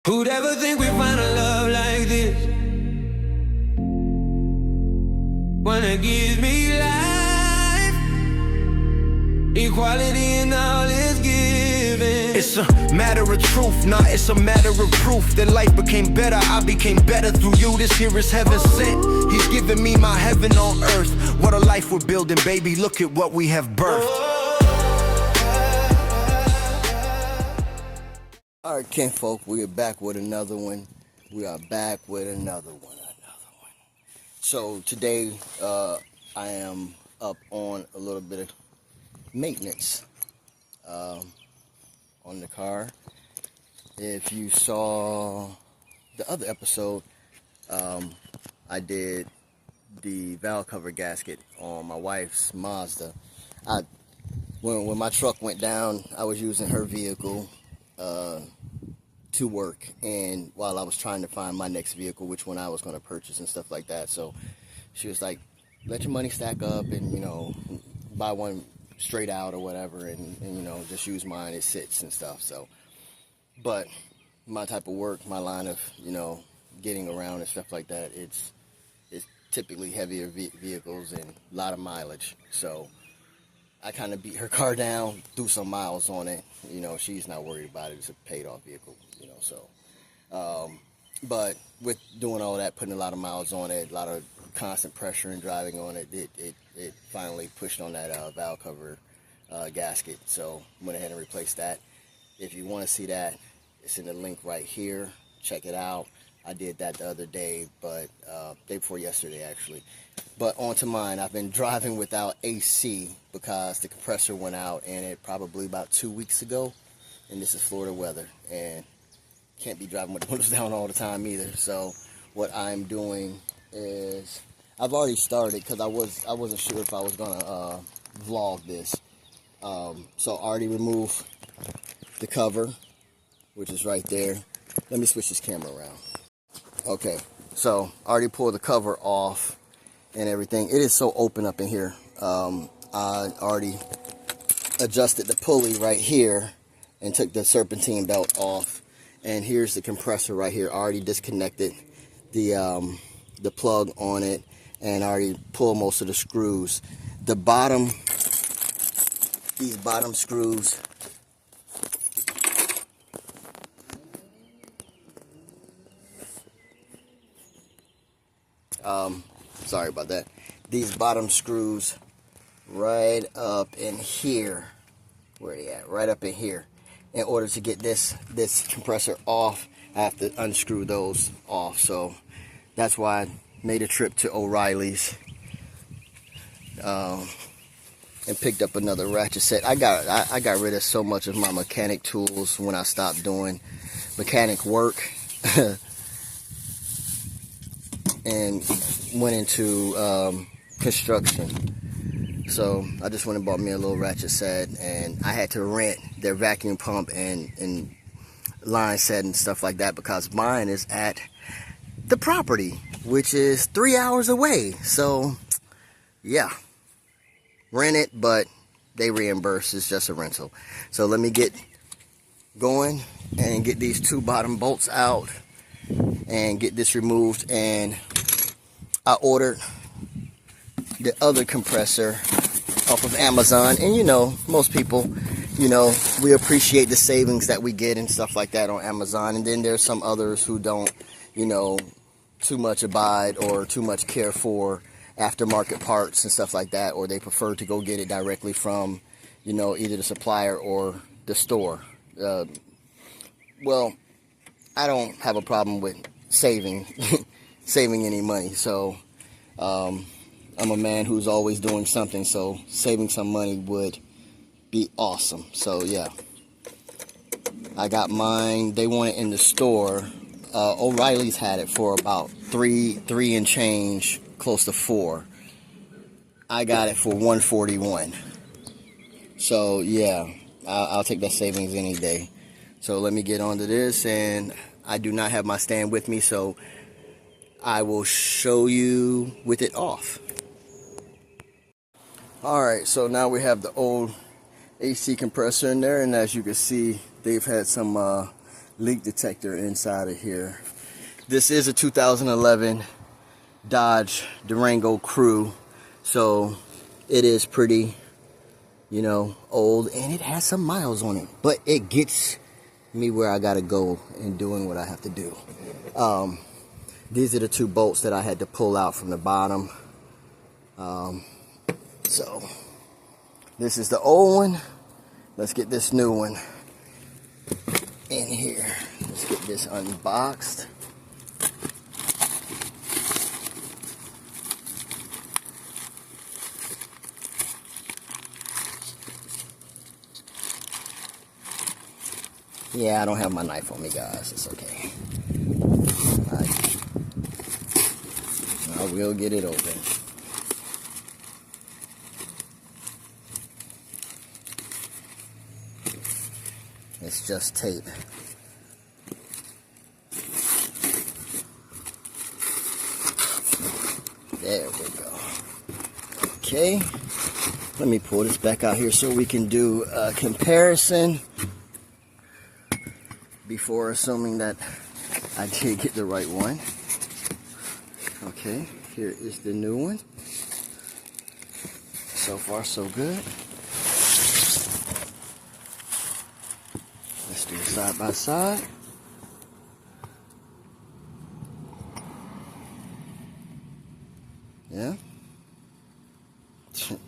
Who'd ever think we'd find a love like this? One that gives me life, equality in all it's given. It's a matter of truth, nah, it's a matter of proof that life became better, I became better through you. This here is heaven sent, he's giving me my heaven on earth. What a life we're building, baby, look at what we have birthed. Alright, kinfolk, we are back with another one. So today, I am up on a little bit of maintenance on the car. If you saw the other episode, I did the valve cover gasket on my wife's Mazda. When my truck went down, I was using her vehicle to work, and while I was trying to find my next vehicle, which one I was going to purchase and stuff like that. So she was like, let your money stack up and, you know, buy one straight out or whatever, and you know, just use mine, it sits and stuff. So, but my type of work, my line of, you know, getting around and stuff like that, it's typically heavier vehicles and a lot of mileage. So I kind of beat her car down, threw some miles on it. You know, she's not worried about it. It's a paid-off vehicle, you know, so. But with doing all that, putting a lot of miles on it, a lot of constant pressure and driving on it, it finally pushed on that valve cover gasket. So went ahead and replaced that. If you want to see that, it's in the link right here. Check it out. I did that the other day, but day before yesterday, actually. But onto mine, I've been driving without AC because the compressor went out, and it probably about 2 weeks ago. And this is Florida weather, and can't be driving with the windows down all the time either. So what I'm doing is, I've already started because I wasn't sure if I was gonna vlog this. So I already removed the cover, which is right there. Let me switch this camera around. Okay, so I already pulled the cover off and everything. It is so open up in here. I already adjusted the pulley right here and took the serpentine belt off. And here's the compressor right here. I already disconnected the plug on it, and I already pulled most of the screws. The bottom, these bottom screws, sorry about that. These bottom screws right up in here. Where are they at? Right up in here. In order to get this compressor off, I have to unscrew those off. So that's why I made a trip to O'Reilly's and picked up another ratchet set. I got rid of so much of my mechanic tools when I stopped doing mechanic work and went into construction. So I just went and bought me a little ratchet set, and I had to rent their vacuum pump and line set and stuff like that because mine is at the property, which is 3 hours away. So yeah, rent it, but they reimburse. It's just a rental. So let me get going and get these two bottom bolts out and get this removed. And I ordered the other compressor off of Amazon, and you know, most people, you know, we appreciate the savings that we get and stuff like that on Amazon. And then there's some others who don't, you know, too much abide or too much care for aftermarket parts and stuff like that, or they prefer to go get it directly from, you know, either the supplier or the store. Well, I don't have a problem with saving any money. So I'm a man who's always doing something, so saving some money would be awesome. So yeah, I got mine. They want it in the store. O'Reilly's had it for about three and change, close to 4. I got it for $141. So yeah, I'll take that savings any day. So let me get onto this, and I do not have my stand with me, so I will show you with it off. Alright, so now we have the old AC compressor in there, and as you can see, they've had some leak detector inside of here. This is a 2011 Dodge Durango Crew, so it is pretty, you know, old, and it has some miles on it, but it gets me where I gotta go and doing what I have to do. These are the 2 bolts that I had to pull out from the bottom. So this is the old one. Let's get this new one in here. Let's get this unboxed. Yeah, I don't have my knife on me, guys. It's okay. I will get it open. It's just tape. There we go. Okay. Let me pull this back out here so we can do a comparison before assuming that I did get the right one. Okay, here is the new one. So far, so good. Let's do side by side. Yeah.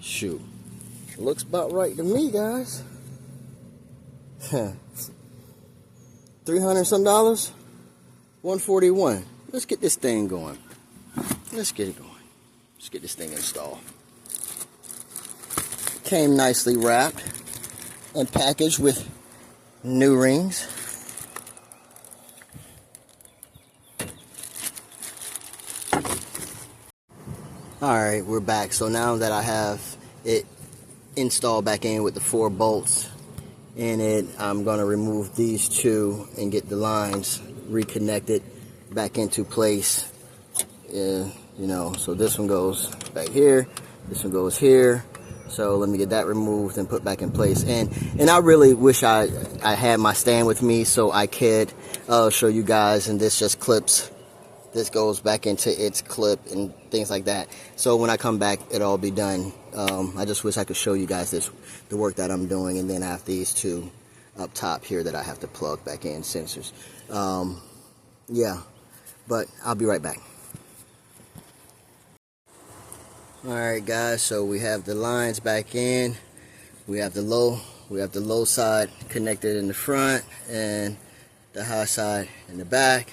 Shoot. Looks about right to me, guys. $300 some dollars. 141. Let's get this thing going. Let's get it going. Let's get this thing installed. Came nicely wrapped and packaged with new rings. Alright, we're back. So now that I have it installed back in with the 4 bolts in it, I'm going to remove these 2 and get the lines reconnected back into place. You know, so this one goes back here, this one goes here. So let me get that removed and put back in place. And I really wish I had my stand with me so I could show you guys, and this just clips. This goes back into its clip and things like that. So when I come back, it'll all be done. I just wish I could show you guys the work that I'm doing, and then I have these 2 up top here that I have to plug back in, sensors. Yeah, but I'll be right back. Alright guys, so we have the lines back in. We have the low side connected in the front and the high side in the back.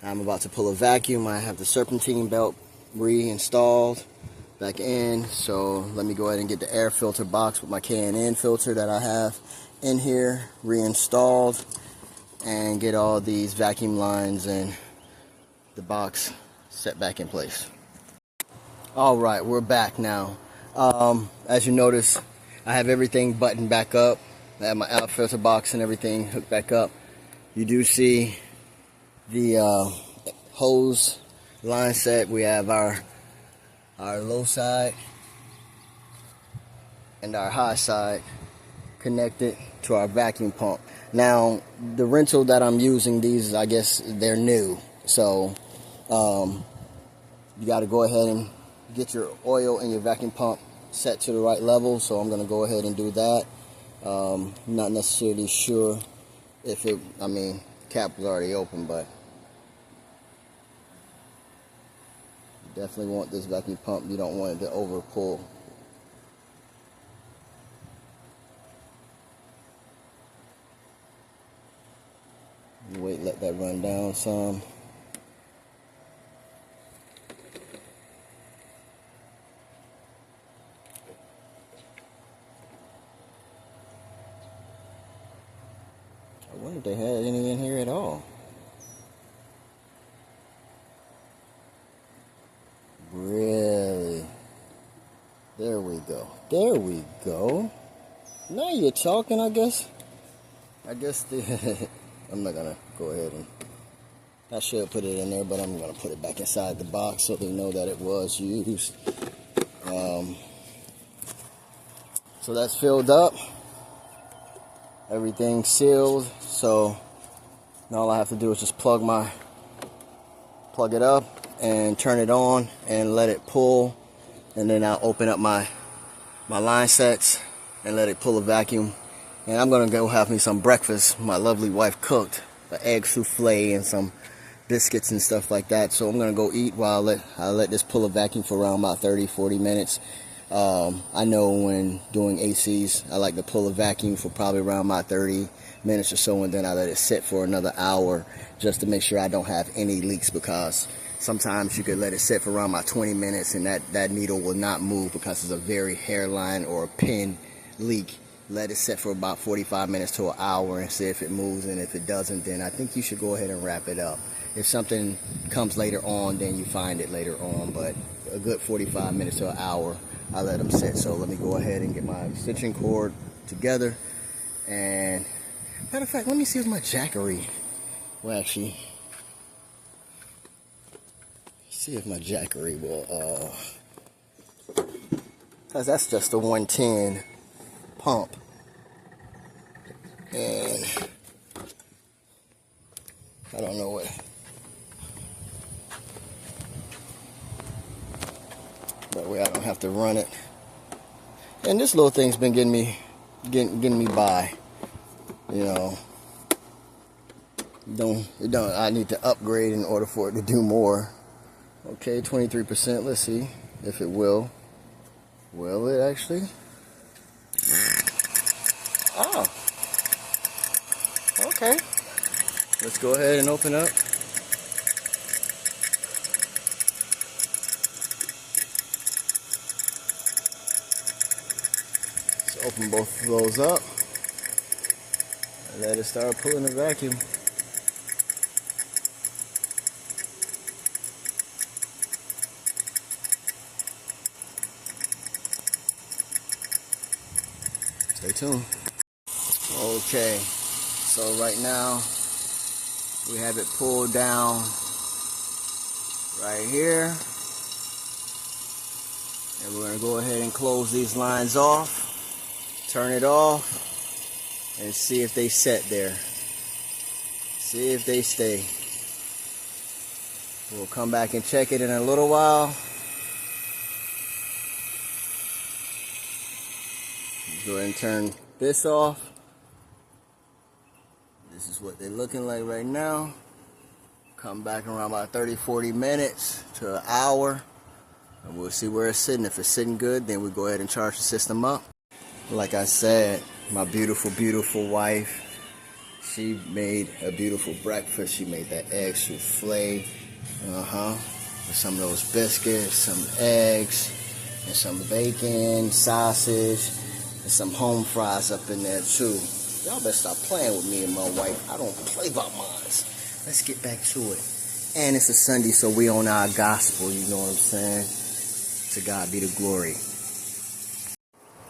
I'm about to pull a vacuum. I have the serpentine belt reinstalled back in. So let me go ahead and get the air filter box with my K&N filter that I have in here reinstalled, and get all these vacuum lines and the box set back in place. Alright, we're back now. As you notice, I have everything buttoned back up. I have my air filter box and everything hooked back up. You do see the hose line set. We have our low side and our high side connected to our vacuum pump. Now the rental that I'm using, these, I guess they're new, so you got to go ahead and get your oil and your vacuum pump set to the right level. So I'm going to go ahead and do that. Not necessarily sure if it, I mean, cap was already open, but you definitely want this vacuum pump. You don't want it to over pull. Wait, let that run down some. I wonder if they had any in here at all. Really? There we go. There we go. Now you're talking, I guess. I'm not gonna go ahead and, I should put it in there, but I'm gonna put it back inside the box so they know that it was used. So that's filled up. Everything's sealed. So And all I have to do is just plug it up and turn it on and let it pull. And then I'll open up my line sets and let it pull a vacuum. And I'm gonna go have me some breakfast. My lovely wife cooked an egg souffle and some biscuits and stuff like that. So I'm gonna go eat while I let this pull a vacuum for around about 30-40 minutes. I know when doing ACs, I like to pull a vacuum for probably around about 30 minutes or so, and then I let it sit for another hour just to make sure I don't have any leaks, because sometimes you could let it sit for around about 20 minutes and that needle will not move because it's a very hairline or a pin leak. Let it sit for about 45 minutes to an hour and see if it moves, and if it doesn't, then I think you should go ahead and wrap it up. If something comes later on, then you find it later on, but a good 45 minutes to an hour, I let them sit. So let me go ahead and get my extension cord together. And matter of fact, let me see if my jackery will actually, see if my jackery will, because that's just a 110 pump. And I don't know what, that way I don't have to run it. And this little thing's been getting me by, you know. I need to upgrade in order for it to do more. Okay, 23%. Let's see if it will. Will it actually? Oh. Okay. Let's go ahead and open up. Let's open both of those up. And let it start pulling the vacuum. Stay tuned. Okay, so right now we have it pulled down right here, and we're going to go ahead and close these lines off, turn it off, and see if they set there, see if they stay. We'll come back and check it in a little while. Go ahead and turn this off. This is what they're looking like right now. Come back around about 30-40 minutes to an hour, and we'll see where it's sitting. If it's sitting good, then we'll go ahead and charge the system up. Like I said, my beautiful, beautiful wife, she made a beautiful breakfast. She made that egg souffle, with some of those biscuits, some eggs, and some bacon, sausage, and some home fries up in there too. Y'all better stop playing with me and my wife. I don't play by mine. Let's get back to it. And it's a Sunday, so we on our gospel, you know what I'm saying? To God be the glory.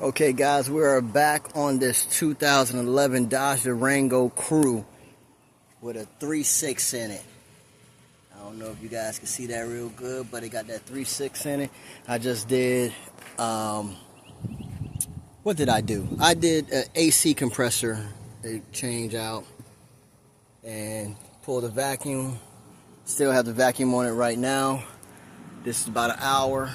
Okay guys, we are back on this 2011 Dodge Durango Crew with a 3.6 in it. I don't know if you guys can see that real good, but it got that 3.6 in it. I just did, what did I do? I did an AC compressor change out and pulled the vacuum. Still have the vacuum on it right now. This is about an hour.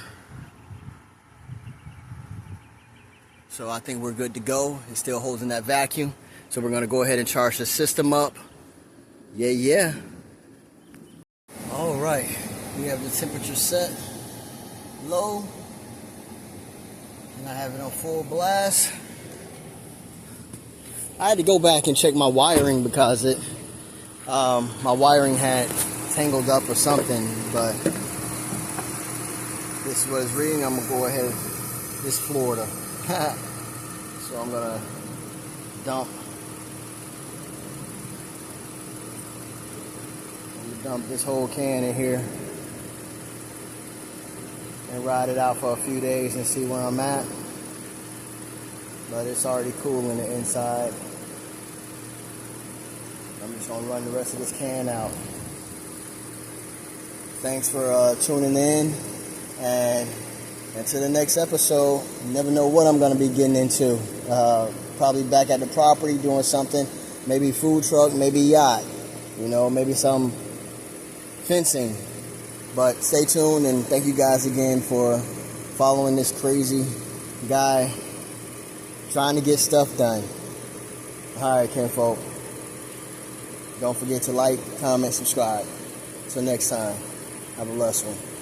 So I think we're good to go. It's still holding that vacuum. So we're gonna go ahead and charge the system up. Yeah. All right, we have the temperature set low. And I have it on full blast. I had to go back and check my wiring because my wiring had tangled up or something, but this is what it's reading. I'm gonna go ahead. This Florida. So I'm gonna dump this whole can in here and ride it out for a few days and see where I'm at. But it's already cool in the inside. I'm just gonna run the rest of this can out. Thanks for tuning in, and until the next episode, you never know what I'm gonna be getting into. Probably back at the property doing something, maybe food truck, maybe yacht. You know, maybe some fencing. But stay tuned, and thank you guys again for following this crazy guy trying to get stuff done. Alright, kinfolk. Don't forget to like, comment, subscribe. Till next time, have a blessed one.